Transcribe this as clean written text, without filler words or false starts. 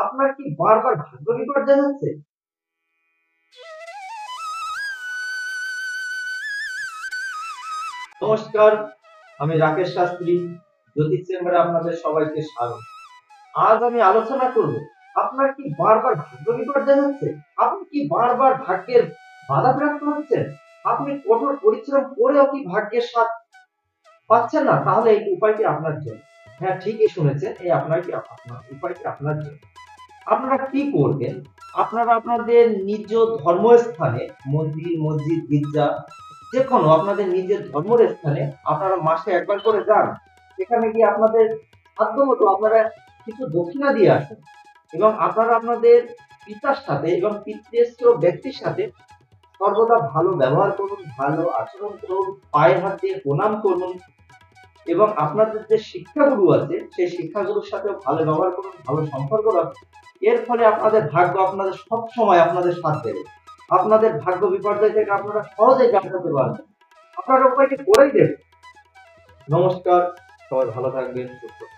আপনার কি বারবার ভাগ্য বিপর্যয় হচ্ছে? নমস্কার, আমি রাকেশ শাস্ত্রী, জ্যোতিষ চেম্বারে আপনাদের সবাইকে স্বাগত। আজ আমি আলোচনা করব, আপনার কি বারবার ভাগ্য বিপর্যয় হচ্ছে? আপনি কি বারবার ভাগ্যের বাধাপ্রাপ্ত হচ্ছেন? আপনি কঠোর পরিশ্রম করেও কি ভাগ্যের স্বাদ পাচ্ছেন না? তাহলে এই উপায়টি আপনার জন্য। হ্যাঁ, ঠিকই শুনেছেন, এই আপনার উপায়টি আপনার জন্য। আপনারা কি করবেন? আপনারা আপনাদের নিজ ধর্মস্থানে মন্দির, মসজিদ, গির্জা যেকোনো আপনাদের নিজের ধর্মের স্থানে আপনারা মাসে একবার করে যান। সেখানে গিয়ে আপনাদের সাধ্যমতো আপনারা কিছু দক্ষিণা দিয়ে আসুন এবং আপনারা আপনাদের পিতার সাথে এবং পিতৃস্ত ব্যক্তির সাথে সর্বদা ভালো ব্যবহার করুন, ভালো আচরণ করুন, পায়ে হাত দিয়ে প্রণাম করুন এবং আপনাদের যে শিক্ষাগুরু আছে সেই শিক্ষাগুরুর সাথেও ভালো ব্যবহার করুন, ভালো সম্পর্ক রাখুন। এর ফলে আপনাদের ভাগ্য আপনাদের সবসময় আপনাদের সাথ দেবে। আপনাদের ভাগ্য বিপর্যয় থেকে আপনারা সহজেই কাটাতে পারবেন। আপনারা উপায়টি করেই দেবেন। নমস্কার, সবাই ভালো থাকবেন, সুস্থ থাকবেন।